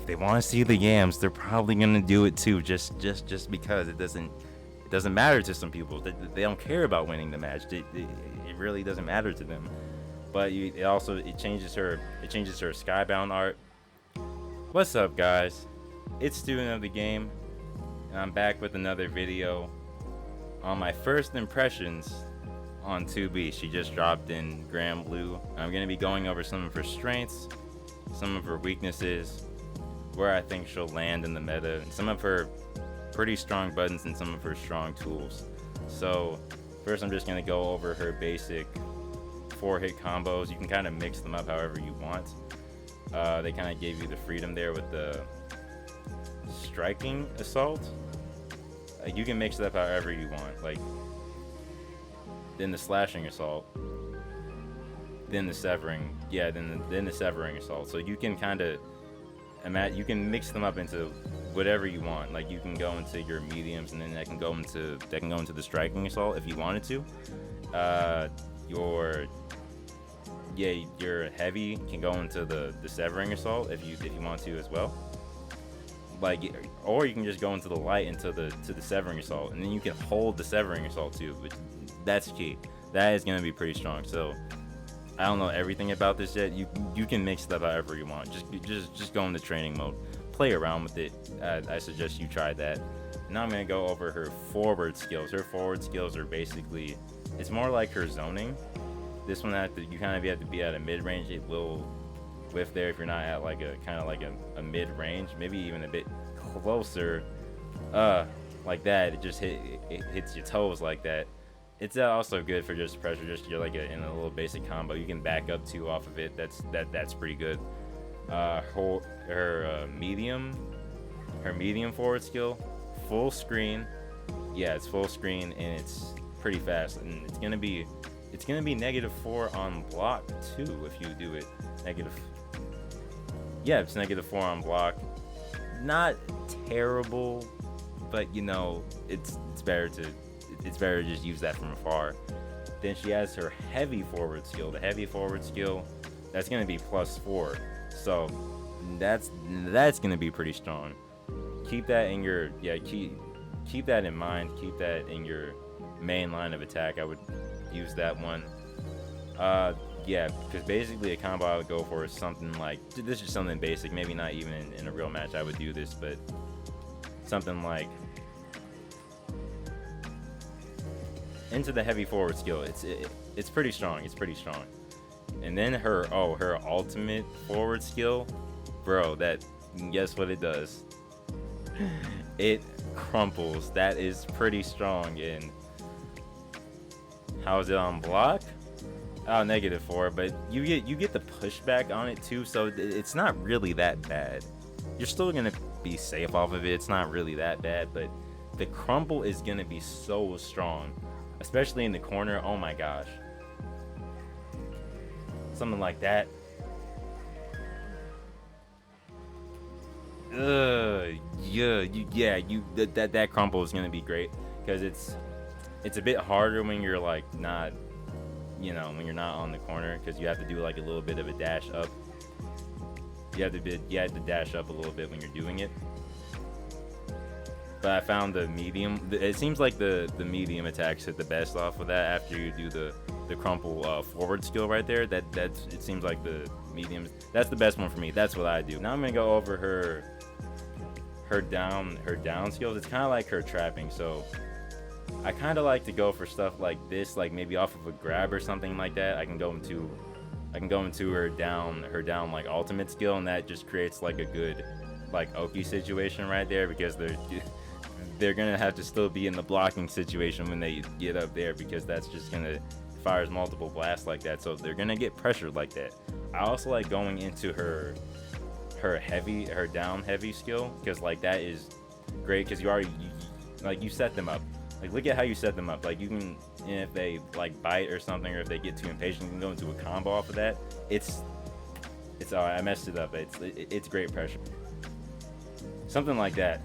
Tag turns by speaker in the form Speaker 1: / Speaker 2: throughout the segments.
Speaker 1: if they want to see the yams, they're probably gonna do it too, just because it doesn't matter to some people. They don't care about winning the match. It really doesn't matter to them. But it changes her skybound art. What's up, guys? It's Student of the Game, and I'm back with another video on my first impressions on 2B. She just dropped in Grandblue. I'm gonna be going over some of her strengths, some of her weaknesses, where I think she'll land in the meta, and some of her pretty strong buttons and some of her strong tools. So first I'm just going to go over her basic 4-hit combos. You can kind of mix them up however you want. They kind of gave you the freedom there with the striking assault. You can mix it up however you want. Like, then the slashing assault, then the severing, then the severing assault. So you can kind of you can mix them up into whatever you want. Like, you can go into your mediums, and then that can go into the striking assault if you wanted to. Your heavy can go into the severing assault if you want to as well. Like, or you can just go into the light into the severing assault, and then you can hold the severing assault too. Which, that's key. That is gonna be pretty strong. So I don't know everything about this yet. You can mix it up however you want. Just go into training mode. Play around with it. I suggest you try that. Now I'm gonna go over her forward skills. Her forward skills are basically, it's more like her zoning. This one you kind of have to be at a mid range. It will whiff there if you're not at like a mid range, maybe even a bit closer. Like that. It just hits your toes like that. It's also good for just pressure. Just you're like in a little basic combo. You can back up too off of it. That's pretty good. Her medium forward skill, full screen. Yeah, it's full screen and it's pretty fast. And it's gonna be -4 on block too if you do it. It's -4 on block. Not terrible, but you know, it's better to just use that from afar. Then she has her heavy forward skill. The heavy forward skill, that's gonna be +4. So that's gonna be pretty strong. Keep that in your keep that in mind. Keep that in your main line of attack. I would use that one. Because basically a combo I would go for is something like, this is something basic. Maybe not even in a real match I would do this, but something like into the heavy forward skill. It's pretty strong. It's pretty strong. And then her ultimate forward skill, bro, that, guess what it does? It crumples. That is pretty strong. And how is it on block? Oh, -4, but you get the pushback on it too, so it's not really that bad. You're still gonna be safe off of it. It's not really that bad, but the crumple is gonna be so strong, especially in the corner. Oh my gosh, something like that. That crumple is gonna be great because it's a bit harder when you're like not, when you're not on the corner, because you have to do like a little bit of a dash up. You have to dash up a little bit when you're doing it. But I found the medium. It seems like the medium attacks hit the best off of that after you do the crumple forward skill right there. It seems like the mediums. That's the best one for me. That's what I do. Now I'm gonna go over her down skills. It's kind of like her trapping. So I kind of like to go for stuff like this, like maybe off of a grab or something like that. I can go into her down like ultimate skill, and that just creates like a good like Oki situation right there, because they're gonna have to still be in the blocking situation when they get up there, because that's just gonna fires multiple blasts like that, so they're gonna get pressured like that. I also like going into her down heavy skill, because like that is great, because you set them up. Like, look at how you set them up. Like, you can, and if they like bite or something, or if they get too impatient, you can go into a combo off of that. It's alright. I messed it up. It's great pressure. Something like that.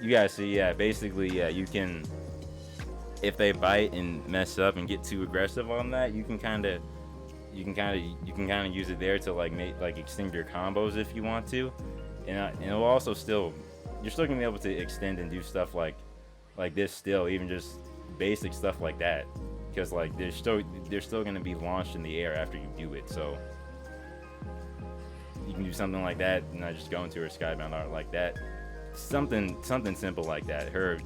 Speaker 1: You guys see, basically, you can, if they bite and mess up and get too aggressive on that, you can kind of you can kind of use it there to like make like extend your combos if you want to, and it'll also still, you're still gonna be able to extend and do stuff like this still, even just basic stuff like that, because like they're still gonna be launched in the air after you do it. So you can do something like that, and not just go into her skybound art like that. Something simple like that. Her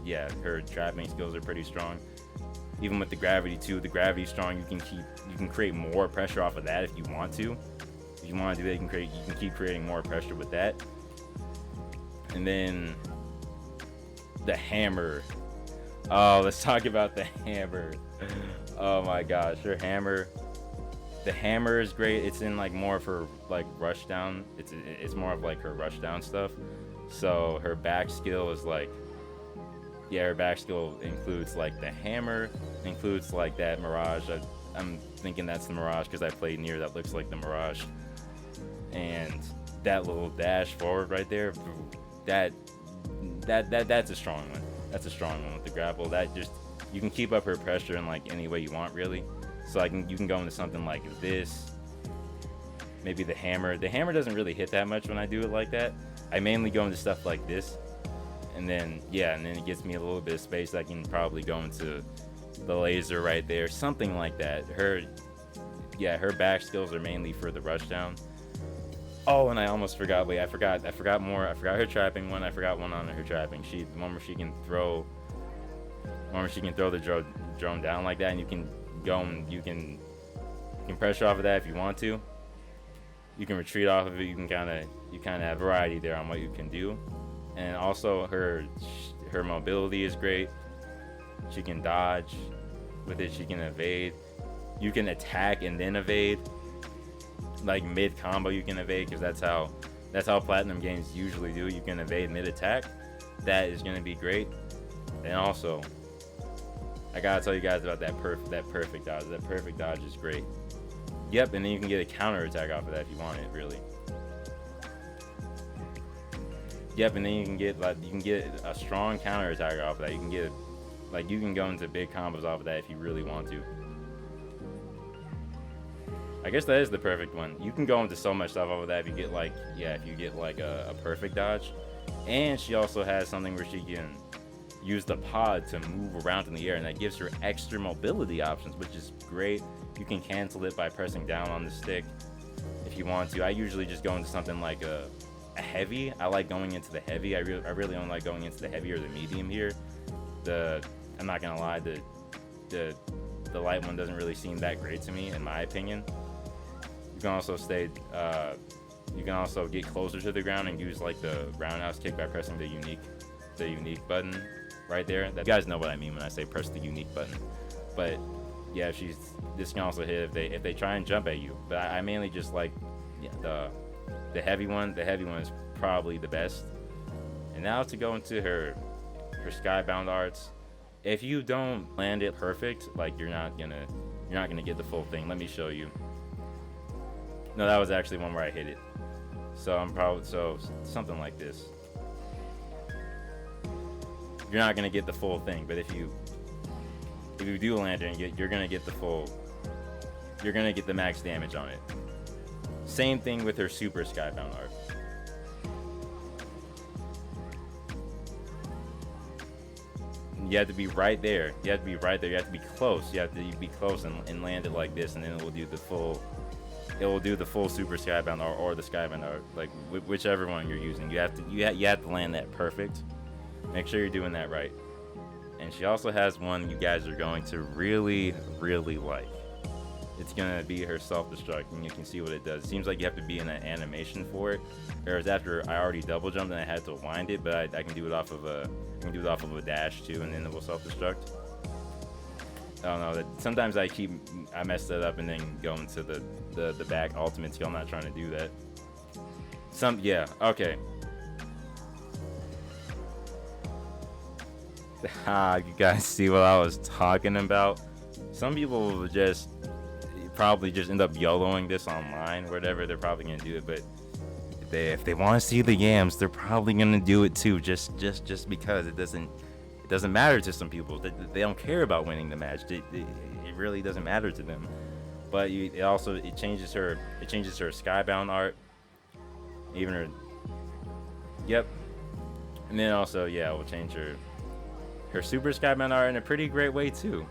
Speaker 1: trapping skills are pretty strong. Even with the gravity too, the gravity's strong. You can create more pressure off of that if you want to. If you want to do that, you can keep creating more pressure with that. And then the hammer. Oh, let's talk about the hammer. Oh my gosh, her hammer. The hammer is great. It's in like more of her like rush down. It's more of like her rush down stuff. So her back skill is like, yeah, her back skill includes like the hammer, includes like that Mirage. I'm thinking that's the Mirage because I played near that looks like the Mirage. And that little dash forward right there, that's a strong one. That's a strong one with the grapple. That just, you can keep up her pressure in like any way you want really. So you can go into something like this. Maybe the hammer. The hammer doesn't really hit that much when I do it like that. I mainly go into stuff like this. And then it gets me a little bit of space. I can probably go into the laser right there, something like that. Her back skills are mainly for the rush down. Oh, and I almost forgot. Wait, I forgot more. I forgot her trapping one. I forgot one on her trapping. The one where she can throw the drone down like that, and you can go and you can pressure off of that if you want to. You can retreat off of it. You kind of have variety there on what you can do. And also her mobility is great. She can dodge with it. She can evade. You can attack and then evade. Like mid combo, you can evade because that's how platinum games usually do. You can evade mid attack. That is going to be great. And also, I gotta tell you guys about that perfect dodge. That perfect dodge is great. Yep, and then you can get a counter attack off of that if you want it, really. Yep, and then you can get a strong counter attack off of that. You can go into big combos off of that if you really want to. I guess that is the perfect one. You can go into so much stuff off of that if you get a perfect dodge. And she also has something where she can use the pod to move around in the air, and that gives her extra mobility options, which is great. You can cancel it by pressing down on the stick if you want to. I usually just go into something like a heavy. I like going into the heavy. I really don't like going into the heavy or the medium here. I'm not gonna lie, the light one doesn't really seem that great to me, in my opinion. You can also get closer to the ground and use like the roundhouse kick by pressing the unique button right there. You guys know what I mean when I say press the unique button. But yeah, this can also hit if they try and jump at you. But I mainly just like the heavy one. The heavy one is probably the best. And now to go into her skybound arts. If you don't land it perfect, like you're not gonna get the full thing. Let me show you. No, that was actually one where I hit it. So something like this. You're not gonna get the full thing, but if you do land it, you're gonna get you're gonna get the max damage on it. Same thing with her super skybound art. You have to be right there. You have to be close. You have to be close and land it like this, and then it will do the full super skybound or the skybound art, like whichever one you're using. You have to land that perfect. Make sure you're doing that right. And she also has one you guys are going to really, really like. It's gonna be her self-destruct, and you can see what it does. It seems like you have to be in an animation for it. Whereas after I already double jumped and I had to wind it, but I can do it off of a dash too, and then it will self-destruct. I don't know. Sometimes I mess that up and then go into the back ultimate skill. I'm not trying to do that. Okay. You guys see what I was talking about? Some people will probably just end up YOLOing this online, whatever. They're probably gonna do it, but if they want to see the yams, they're probably gonna do it too, just because it doesn't matter to some people. They don't care about winning the match. It really doesn't matter to them. But it changes her skybound art, even her. Yep. And then also, yeah, we'll change her super skybound art in a pretty great way too.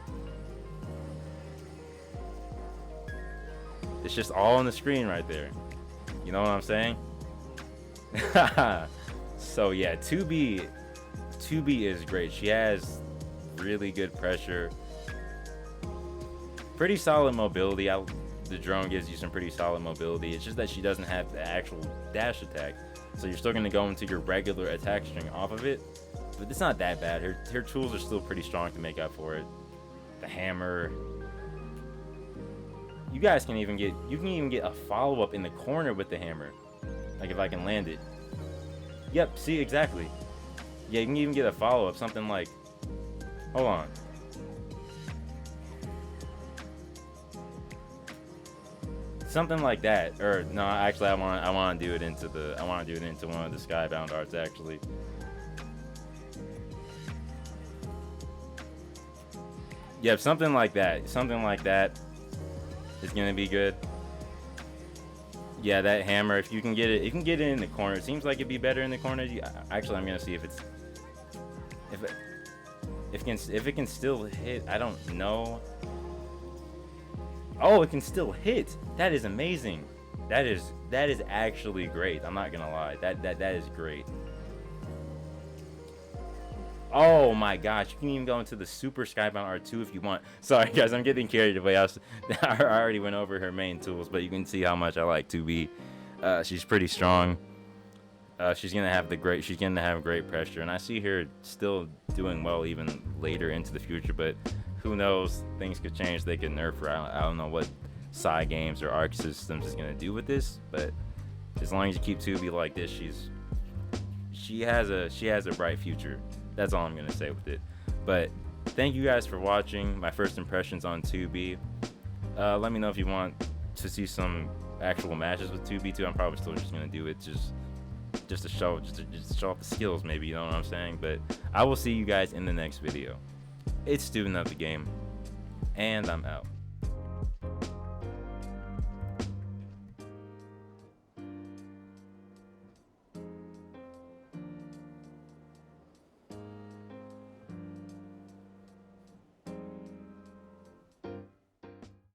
Speaker 1: It's just all on the screen right there. You know what I'm saying? So yeah, 2B is great. She has really good pressure, pretty solid mobility. The drone gives you some pretty solid mobility. It's just that she doesn't have the actual dash attack, so you're still going to go into your regular attack string off of it, but it's not that bad. Her tools are still pretty strong to make up for it. The hammer, you can even get a follow-up in the corner with the hammer, like if I can land it. Yep, see, exactly. Yeah, you can even get a follow-up, something like, hold on. Something like that. Or no, actually I want to do it into one of the skybound arts actually. Yep, something like that. Something like that is going to be good. Yeah, that hammer, if you can get it, in the corner. It seems like it'd be better in the corner. Actually, I'm going to see if it can still hit. I don't know. Oh, it can still hit. That is amazing. That is actually great. I'm not gonna lie. That is great. Oh my gosh, you can even go into the Super Skybound R2 if you want. Sorry guys, I'm getting carried away. I already went over her main tools, but you can see how much I like 2B. She's pretty strong. She's gonna have great pressure, and I see her still doing well even later into the future. But who knows? Things could change. They could nerf her. I don't know what side games or Arc Systems is gonna do with this, but as long as you keep 2B like this, she has a bright future. That's all I'm gonna say with it. But thank you guys for watching my first impressions on 2B. Let me know if you want to see some actual matches with 2B too. I'm probably still just gonna do it just to show off the skills, maybe, you know what I'm saying. But I will see you guys in the next video. It's Student of the Game, and I'm out.